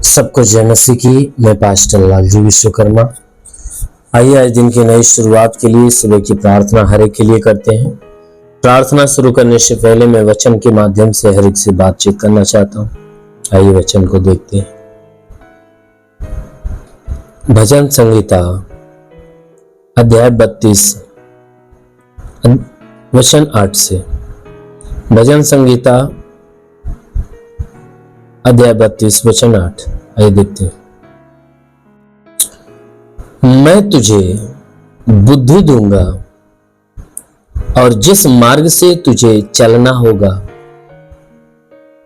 सबको जय मसीह की। मैं पास्टर लालजी विश्वकर्मा। आइए आज दिन की नई शुरुआत के लिए सुबह की प्रार्थना हर एक के लिए करते हैं। प्रार्थना शुरू करने से पहले मैं वचन के माध्यम से हर एक से बातचीत करना चाहता हूँ। आइए वचन को देखते हैं। भजन संहिता अध्याय 32 वचन 8 से। भजन संहिता अध्याय 32 वचन 8। आइए देखते हैं। मैं तुझे बुद्धि दूंगा और जिस मार्ग से तुझे चलना होगा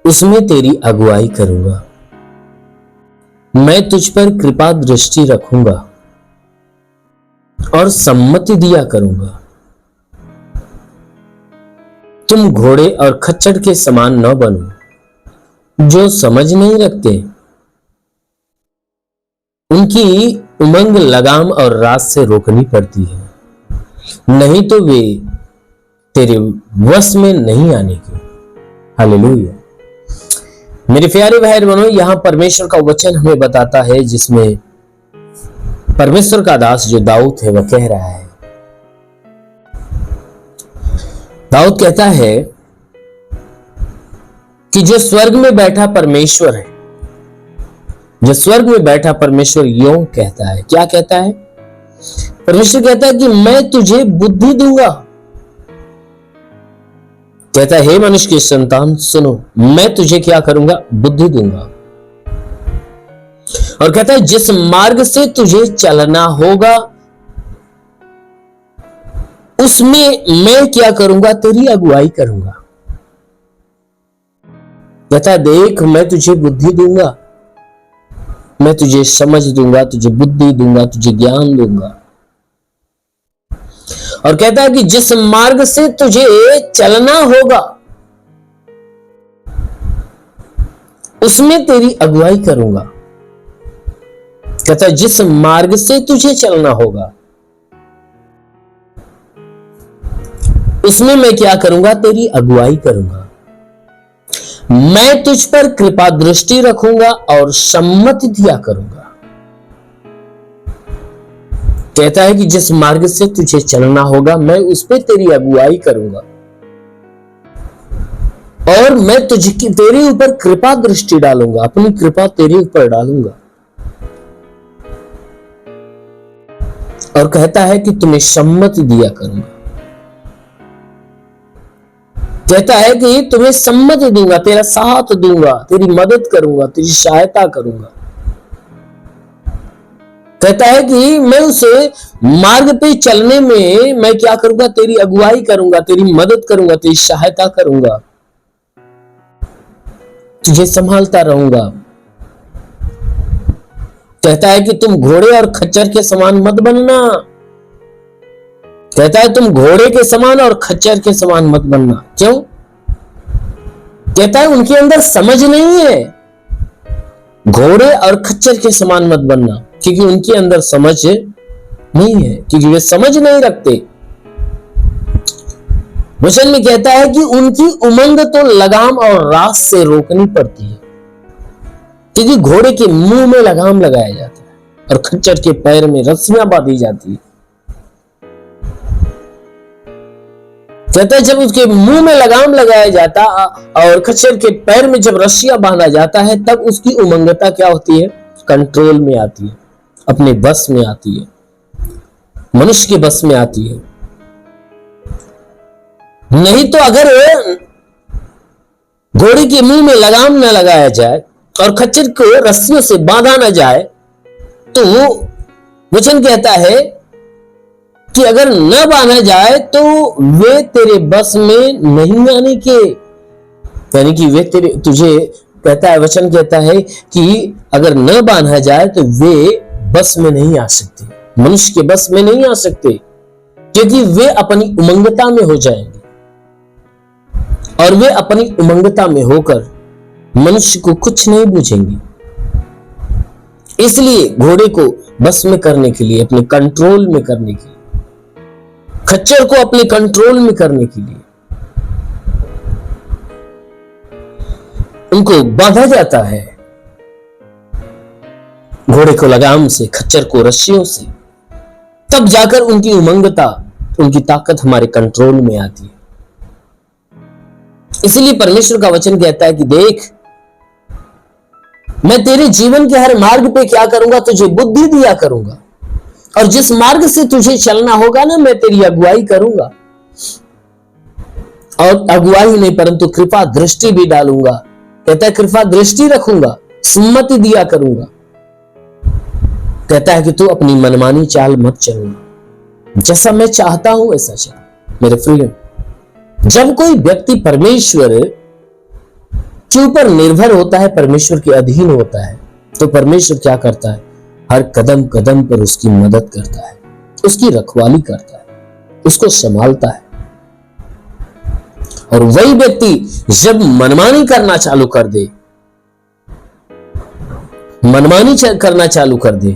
उसमें तेरी अगुवाई करूंगा। मैं तुझ पर कृपा दृष्टि रखूंगा और सम्मति दिया करूंगा। तुम घोड़े और खच्चर के समान न बनो जो समझ नहीं रखते। उनकी उमंग लगाम और रात से रोकनी पड़ती है, नहीं तो वे तेरे वश में नहीं आने की। हालेलुया। मेरे प्यारे भाई बहनों, यहां परमेश्वर का वचन हमें बताता है जिसमें परमेश्वर का दास जो दाऊद है वह कह रहा है। दाऊद कहता है कि जो स्वर्ग में बैठा परमेश्वर है, जो स्वर्ग में बैठा परमेश्वर यों कहता है। क्या कहता है? परमेश्वर कहता है कि मैं तुझे बुद्धि दूंगा। कहता है, हे मनुष्य की संतान सुनो, मैं तुझे क्या करूंगा? बुद्धि दूंगा। और कहता है जिस मार्ग से तुझे चलना होगा उसमें मैं क्या करूंगा? तेरी अगुवाई करूंगा। कहता है देख, मैं तुझे बुद्धि दूंगा, मैं तुझे समझ दूंगा, तुझे बुद्धि दूंगा, तुझे ज्ञान दूंगा। और कहता है कि जिस मार्ग से तुझे चलना होगा उसमें तेरी अगुवाई करूंगा। कहता है जिस मार्ग से तुझे चलना होगा उसमें मैं क्या करूंगा? तेरी अगुवाई करूंगा। मैं तुझ पर कृपा दृष्टि रखूंगा और सम्मति दिया करूंगा। कहता है कि जिस मार्ग से तुझे चलना होगा मैं उस पर तेरी अगुवाई करूंगा और मैं तेरे ऊपर कृपा दृष्टि डालूंगा, अपनी कृपा तेरे ऊपर डालूंगा। और कहता है कि तुम्हें सम्मति दिया करूंगा। कहता है कि तुम्हें सम्मति दूंगा, तेरा साथ दूंगा, तेरी मदद करूंगा, तेरी सहायता करूंगा। कहता है कि मैं उसे मार्ग पे चलने में मैं क्या करूंगा? तेरी अगुवाई करूंगा, तेरी मदद करूंगा, तेरी सहायता करूंगा, तुझे संभालता रहूंगा। कहता है कि तुम घोड़े और खच्चर के समान मत बनना। कहता है तुम घोड़े के समान और खच्चर के समान मत बनना। क्यों? कहता है उनके अंदर समझ नहीं है। घोड़े और खच्चर के समान मत बनना, क्योंकि उनके अंदर समझ नहीं है, क्योंकि वे समझ नहीं रखते। वचन में कहता है कि उनकी उमंग तो लगाम और रात से रोकनी पड़ती है, क्योंकि घोड़े के मुंह में लगाम लगाया जाता है और खच्चर के पैर में रस्सियां बांधी जाती है। कहता है जब उसके मुंह में लगाम लगाया जाता और खच्चर के पैर में जब रस्सियां बांधा जाता है तब उसकी उमंगता क्या होती है? कंट्रोल में आती है, अपने बस में आती है, मनुष्य के बस में आती है। नहीं तो अगर घोड़े के मुंह में लगाम न लगाया जाए और खच्चर को रस्सियों से बांधा न जाए तो वचन कहता है कि अगर न बांधा जाए तो वे तेरे बस में नहीं आने के, यानी कि वे तुझे कहता है, वचन कहता है कि अगर न बांधा जाए तो वे बस में नहीं आ सकते, मनुष्य के बस में नहीं आ सकते, क्योंकि वे अपनी उमंगता में हो जाएंगे और वे अपनी उमंगता में होकर मनुष्य को कुछ नहीं बूझेंगे। इसलिए घोड़े को बस में करने के लिए, अपने कंट्रोल में करने के लिए, खच्चर को अपने कंट्रोल में करने के लिए उनको बांधा जाता है। घोड़े को लगाम से, खच्चर को रस्सियों से, तब जाकर उनकी उमंगता, उनकी ताकत हमारे कंट्रोल में आती है। इसलिए परमेश्वर का वचन कहता है कि देख, मैं तेरे जीवन के हर मार्ग पे क्या करूंगा, तुझे बुद्धि दिया करूंगा, और जिस मार्ग से तुझे चलना होगा ना, मैं तेरी अगुवाई करूंगा। और अगुवाई नहीं परंतु कृपा दृष्टि भी डालूंगा। कहता है कृपा दृष्टि रखूंगा, सुन्नति दिया करूंगा। कहता है कि तू अपनी मनमानी चाल मत चलना, जैसा मैं चाहता हूं वैसा चल। मेरे फ्रेंड, जब कोई व्यक्ति परमेश्वर के ऊपर निर्भर होता है, परमेश्वर के अधीन होता है, तो परमेश्वर क्या करता है? हर कदम कदम पर उसकी मदद करता है, उसकी रखवाली करता है, उसको संभालता है। और वही व्यक्ति जब मनमानी करना चालू कर दे, मनमानी करना चालू कर दे,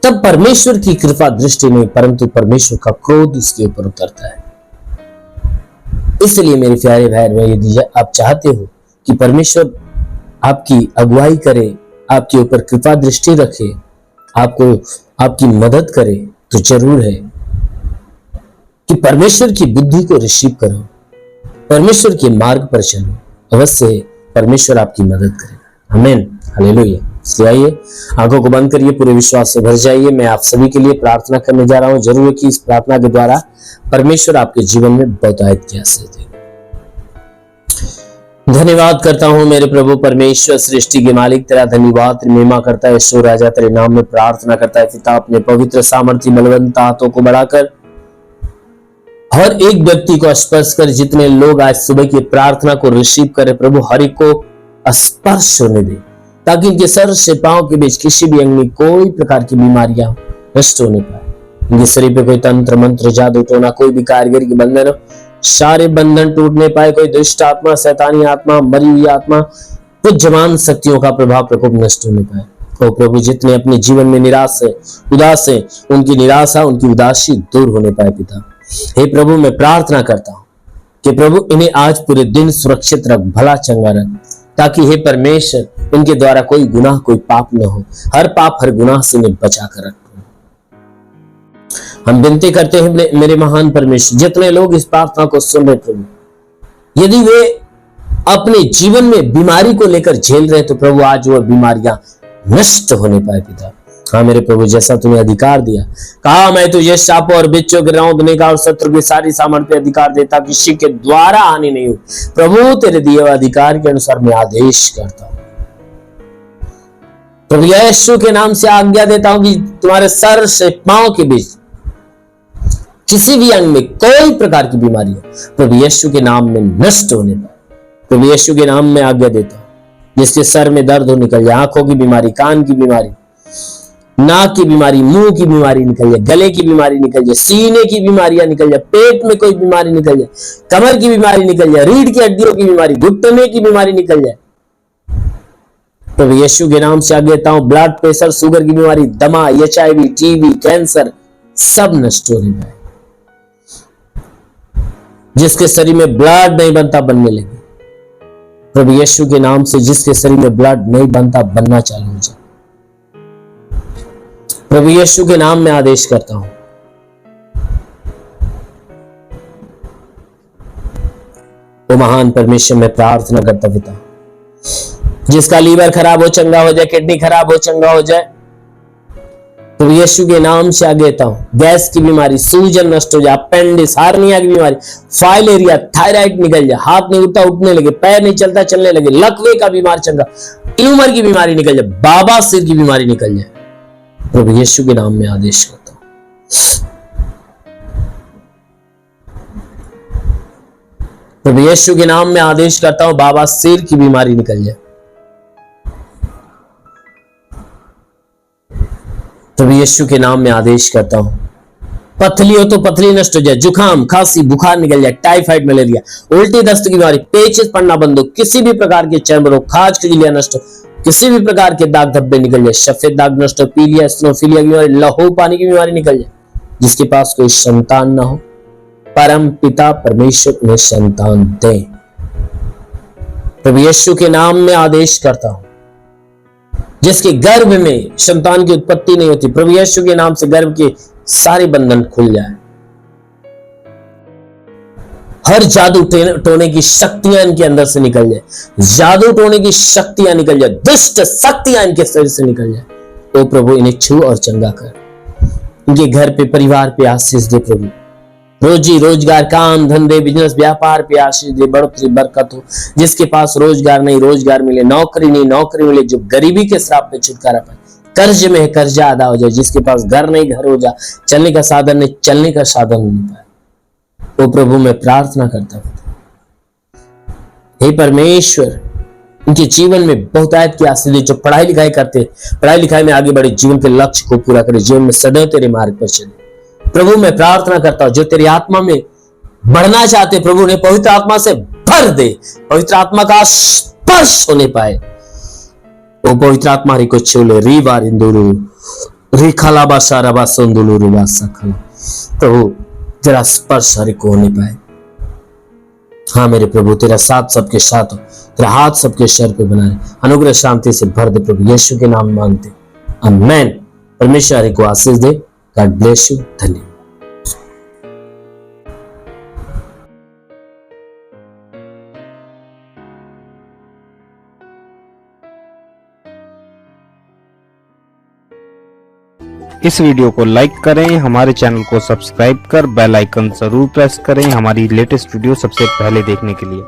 तब परमेश्वर की कृपा दृष्टि नहीं परंतु परमेश्वर का क्रोध उसके ऊपर उतरता है। इसलिए मेरे प्यारे भाई बहन, यदि आप चाहते हो कि परमेश्वर आपकी अगुवाई करे, आपके ऊपर कृपा दृष्टि रखे, आपको आपकी मदद करे, तो जरूर है कि परमेश्वर की बुद्धि को रिसीव करो, परमेश्वर के मार्ग पर चलो, अवश्य परमेश्वर आपकी मदद करेगा। आमीन, हालेलुया। इसलिए आइए आंखों को बंद करिए, पूरे विश्वास से भर जाइए। मैं आप सभी के लिए प्रार्थना करने जा रहा हूं। जरूर है कि इस प्रार्थना के द्वारा परमेश्वर आपके जीवन में बहुतायत की आशीष देगा। धन्यवाद करता हूं मेरे प्रभु परमेश्वर, सृष्टि के मालिक, तेरा धन्यवाद, तेरी महिमा करता है यीशु राजा, तेरे नाम में प्रार्थना करता है पिता, अपने पवित्र सामर्थ्य बलवंत हाथों को बढ़ाकर हर एक व्यक्ति को स्पर्श कर। जितने लोग आज सुबह की प्रार्थना को रिसीव करे प्रभु, हर एक को स्पर्श होने दे, ताकि इनके सर से पांव के बीच किसी भी अंग में कोई प्रकार की बीमारियां नष्ट होने पाए। इनके शरीर पे कोई तंत्र मंत्र जादू टोना, कोई भी कारीगरी के बंधन, सारे बंधन टूटने पाए। कोई दुष्ट आत्मा, शैतानी आत्मा, मरी हुई आत्मा, कुछ जवान शक्तियों का प्रभाव प्रकोप नष्ट होने पाए। ओ प्रभु, जितने अपने जीवन में निराश है, उदास है, उनकी निराशा, उनकी उदासी दूर होने पाए पिता। हे प्रभु, मैं प्रार्थना करता हूं कि प्रभु इन्हें आज पूरे दिन सुरक्षित रख, भला चंगा रख, ताकि हे परमेश्वर इनके द्वारा कोई गुनाह, कोई पाप न हो। हर पाप, हर गुनाह से इन्हें बचा कर रख। हम विनती करते हैं मेरे महान परमेश्वर, जितने लोग इस प्रार्थना को सुन रहे प्रभु, यदि वे अपने जीवन में बीमारी को लेकर झेल रहे, तो प्रभु आज वो बीमारियां नष्ट होने पाए पिता। हाँ मेरे प्रभु, जैसा तुम्हें अधिकार दिया, कहा मैं तुझे सांपों और बिच्छों के रौंदने का और शत्रु की सारी सामर्थ्य अधिकार देता, किसी के द्वारा हानि नहीं हो। प्रभु, तेरे दिए हुए अधिकार के अनुसार मैं आदेश करता हूं प्रभु, यीशु के नाम से आज्ञा देता हूं कि तुम्हारे सर से पांव के बीच किसी भी अंग में कोई प्रकार की बीमारी हो, प्रभु यीशु के नाम में नष्ट होने पाए। प्रभु यीशु के नाम में आज्ञा देता हूं, जिसके सर में दर्द हो निकल जाए, आंखों की बीमारी, कान की बीमारी, नाक की बीमारी, मुंह की बीमारी निकल जाए, गले की बीमारी निकल जाए, सीने की बीमारियां निकल जाए, पेट में कोई बीमारी निकल जाए, कमर की बीमारी निकल जाए, रीढ़ की हड्डियों की बीमारी, घुटने की बीमारी निकल जाए। प्रभु यीशु के नाम से आज्ञा देता हूं, ब्लड प्रेशर, शुगर की बीमारी, दमा, HIV, TB, कैंसर सब नष्ट होने पाए। जिसके शरीर में ब्लड नहीं बनता बनने लगे, प्रभु यीशु के नाम से जिसके शरीर में ब्लड नहीं बनता बनना चालू हो जाए। प्रभु यीशु के नाम में आदेश करता हूं, ओ महान परमेश्वर, मैं प्रार्थना करता पिता, जिसका लीवर खराब हो चंगा हो जाए, किडनी खराब हो चंगा हो जाए, तो यीशु के नाम से आगे देता हूं। गैस की बीमारी, सूजन नष्ट हो जाए, अपेंडिक्स, हार्निया की बीमारी, फाइलेरिया, थायराइड निकल जाए, हाथ नहीं उठता उठने लगे, पैर नहीं चलता चलने लगे, लकवे का बीमार चंगा, ट्यूमर की बीमारी निकल जाए, बाबा सिर की बीमारी निकल जाए। प्रभु यीशु के नाम में आदेश करता हूं, प्रभु यीशु के नाम में आदेश करता हूं, बाबा सिर की बीमारी निकल जाए। प्रभु यीशु के नाम में आदेश करता हूं, पथरी हो तो पथरी नष्ट हो जाए, जुकाम, खांसी, बुखार निकल जाए, टाइफाइड, मलेरिया, उल्टी दस्त की बीमारी, पेचिश पड़ना बंद हो, किसी भी प्रकार के चर्म रोग, खाज खुजलियां नष्ट हो, किसी भी प्रकार के दाग धब्बे निकल जाए, सफेद दाग नष्ट हो, पीलिया, स्नोफिलिया की बीमारी, लहू पानी की बीमारी निकल जाए। जिसके पास कोई संतान ना हो, परम पिता परमेश्वर उन्हें संतान दे। प्रभु यीशु के नाम में आदेश करता हूं, जिसके गर्भ में संतान की उत्पत्ति नहीं होती, प्रभु यीशु के नाम से गर्भ के सारे बंधन खुल जाए। हर जादू टोने की शक्तियां इनके अंदर से निकल जाए, जादू टोने की शक्तियां निकल जाए, दुष्ट शक्तियां इनके शरीर से निकल जाए। ओ प्रभु इन्हें छू और चंगा कर, इनके घर पे परिवार पे आशीष दे प्रभु, रोजी रोजगार, काम धंधे, बिजनेस, व्यापार पे आशीष दे, बढ़ोतरी बरकत हो। जिसके पास रोजगार नहीं रोजगार मिले, नौकरी नहीं नौकरी मिले, जो गरीबी के श्राप पे छुटकारा पाए, कर्ज में है कर्जा अदा हो जाए, जिसके पास घर नहीं घर हो जाए, चलने का साधन नहीं चलने का साधन नहीं पाए। तो प्रभु मैं प्रार्थना करता हूं, हे परमेश्वर उनके जीवन में बहुतायत की आशीष दे। जो पढ़ाई लिखाई करते, पढ़ाई लिखाई में आगे बढ़े, जीवन के लक्ष्य को पूरा करे, जीवन में सदैव तेरे मार्ग पर चले। प्रभु मैं प्रार्थना करता हूं जो तेरी आत्मा में बढ़ना चाहते, प्रभु ने पवित्र आत्मा से भर दे, पवित्र आत्मा का स्पर्श होने पाए। वो पवित्र आत्मा री को छू ले, री बार इंदुरु री खलाबा साराबा संदुलु रुबा सखला, प्रभु तेरा स्पर्श हर को होने पाए। हाँ मेरे प्रभु तेरा साथ सबके साथ हो, तेरा हाथ सबके सर पे बनाए, अनुग्रह शांति से भर दे प्रभु, यीशु के नाम मांगते आमेन। परमेश्वर हरि को आशीष दे। God bless you. धन्यवाद। इस वीडियो को लाइक करें, हमारे चैनल को सब्सक्राइब कर बेल आइकन जरूर प्रेस करें हमारी लेटेस्ट वीडियो सबसे पहले देखने के लिए।